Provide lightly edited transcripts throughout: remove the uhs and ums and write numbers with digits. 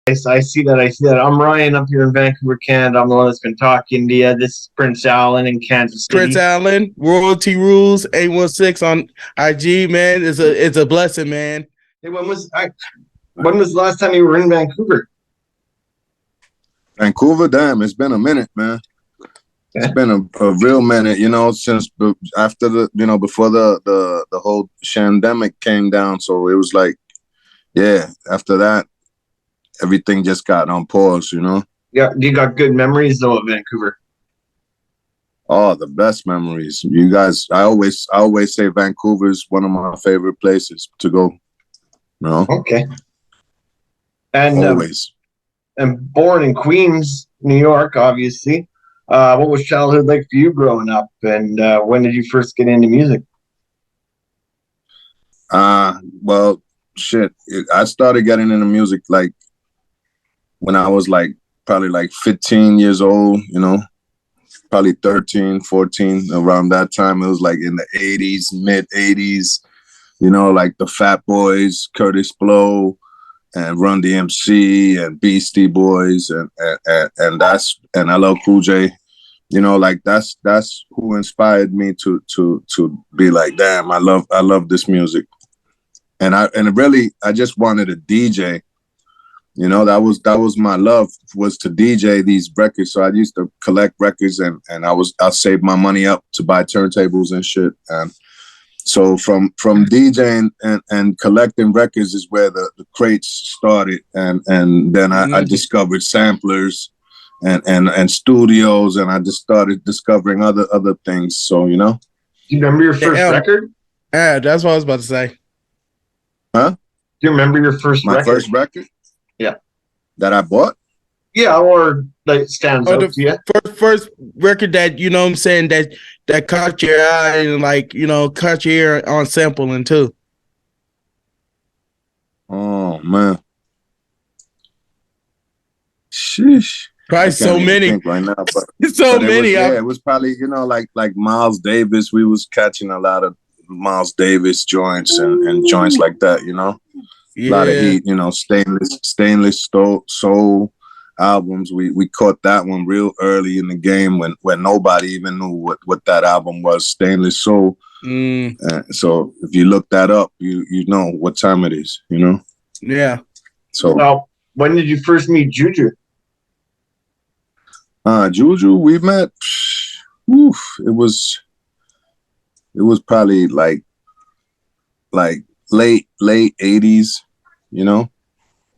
I see that. I see that. I'm Ryan up here in Vancouver, Canada. I'm the one that's been talking to you. This is Prince Allen in Kansas Prince City. Allen, Royalty Rules, 816 on IG, man. It's a blessing, man. Hey, when was the last time you were in Vancouver? Vancouver, damn, it's been a minute, man. Yeah. It's been a real minute, since after before the whole pandemic came down. So it was like, yeah, after that, everything just got on pause, Yeah, you got good memories though of Vancouver. Oh, the best memories. You guys, I always say Vancouver is one of my favorite places to go. Okay. And always. And born in Queens, New York, obviously. What was childhood like for you growing up, and when did you first get into music? Well, shit. I started getting into music like when I was probably 15 years old, probably 13, 14, around that time. It was like in the 80s, mid 80s, like the Fat Boys, Curtis Blow, and Run DMC and Beastie Boys and LL Cool J. That's who inspired me to be like, damn, I love this music. And I just wanted a DJ. That was my love, was to DJ these records. So I used to collect records and I saved my money up to buy turntables and shit. And so from DJing and collecting records is where the crates started. And then I discovered samplers and studios, and I just started discovering other things. So, Do you remember your first record? Yeah, that's what I was about to say. Huh? Do you remember your first record? My first record? Yeah. That I bought? Yeah, or that stands out to you. First record that, what I'm saying, that caught your eye and caught your ear on sampling too. Oh man. Sheesh. Probably so many right now, but many. It was probably, like Miles Davis. We was catching a lot of Miles Davis joints and joints like that, Yeah. A lot of heat, stainless soul albums. We caught that one real early in the game when nobody even knew what that album was, Stainless Soul. So if you look that up, you know what time it is, Yeah. So now, when did you first meet JuJu? JuJu, we met. It was probably like late 80s,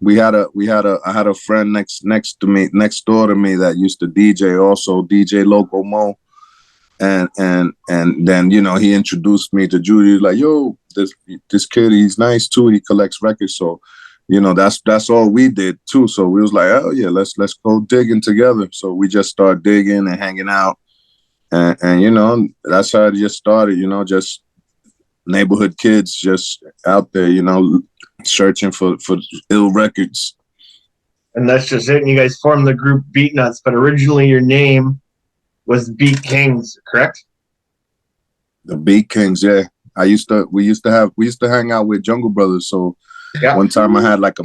I had a friend next door to me that used to DJ, also DJ Loco Mo. And then, he introduced me to JuJu, like, yo, this kid, he's nice too. He collects records. So, that's all we did too. So we was like, oh yeah, let's go digging together. So we just started digging and hanging out. And that's how it just started, just neighborhood kids just out there, searching for ill records. And that's just it. And you guys formed the group Beatnuts, but originally your name was Beat Kings, correct? The Beat Kings, yeah. We used to hang out with Jungle Brothers. So yeah. One time I had like a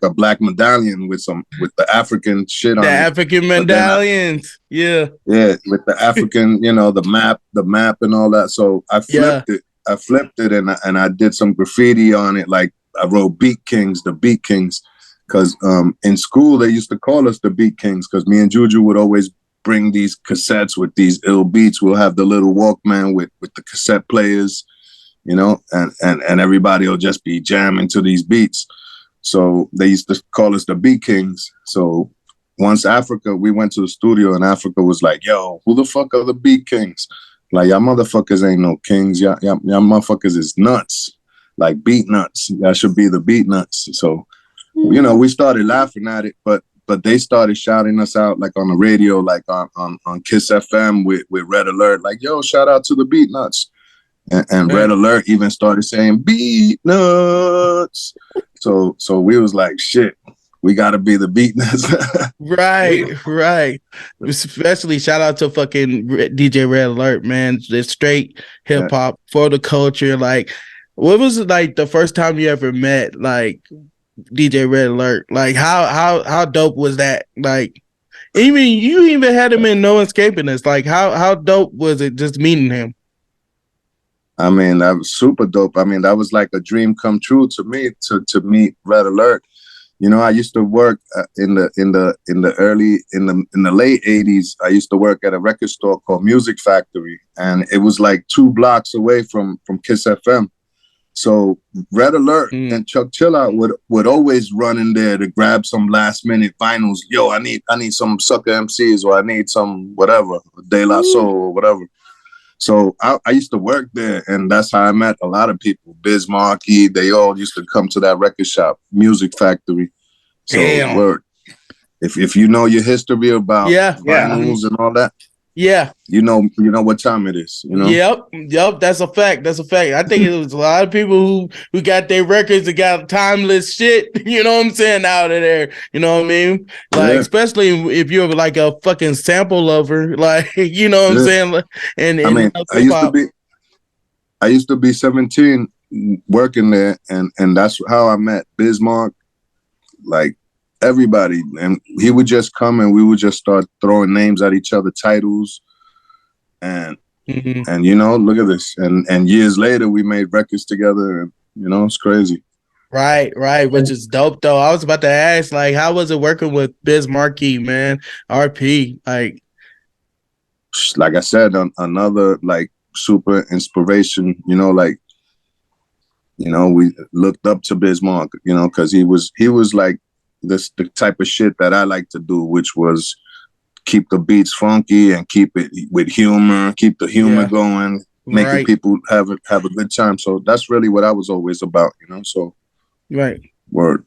black medallion with the African shit on it. The African medallions, yeah, with the African, the map and all that. So I flipped it, and I did some graffiti on it. Like I wrote Beat Kings, the Beat Kings, because in school they used to call us the Beat Kings, because me and JuJu would always bring these cassettes with these ill beats. We'll have the little Walkman with the cassette players, and everybody will just be jamming to these beats. So they used to call us the Beat Kings. So once we went to the studio, and Africa was like, yo, who the fuck are the Beat Kings? Like, y'all motherfuckers ain't no kings. Y'all motherfuckers is nuts. Like Beatnuts. Y'all should be the Beatnuts. So, we started laughing at it, but they started shouting us out, like on the radio, like on Kiss FM with Red Alert, like, yo, shout out to the Beatnuts. And Red Alert even started saying Beatnuts. So we was like, shit, we gotta be the Beatnuts. Right. Especially shout out to fucking DJ Red Alert, man. It's straight hip hop for the culture. Like, what was it like the first time you ever met like DJ Red Alert? Like how dope was that? Like even you even had him in No Escaping Us. Like how dope was it just meeting him? I mean, that was super dope. I mean, that was like a dream come true to me to meet Red Alert. You know, I used to work in the late '80s. I used to work at a record store called Music Factory, and it was like 2 blocks away from Kiss FM. So Red Alert and Chuck Chillout would always run in there to grab some last minute vinyls. Yo, I need some Sucker MCs, or I need some whatever, De La Soul or whatever. So I used to work there, and that's how I met a lot of people. Biz Markie, they all used to come to that record shop, Music Factory. So word. If you know your history about vinyls and all that, you know what time it is. You know. Yep. That's a fact. I think it was a lot of people who got their records that got timeless shit. You know what I'm saying, out of there. You know what I mean? Like especially if you're like a fucking sample lover, like you know what I'm saying. And I mean, I used to be 17 working there, and that's how I met Bismarck. Like everybody, and he would just come and we would just start throwing names at each other, titles, and you know, look at this, and years later we made records together, and you know, it's crazy. Right, which is dope though. I was about to ask, like, how was it working with Biz Markie, man? RP, like I said, another like super inspiration. You know, like, you know, we looked up to Bismarck, you know, because he was like the type of shit that I like to do, which was keep the beats funky and keep it with humor, keep the humor going, making people have a good time. So that's really what I was always about, you know. So word.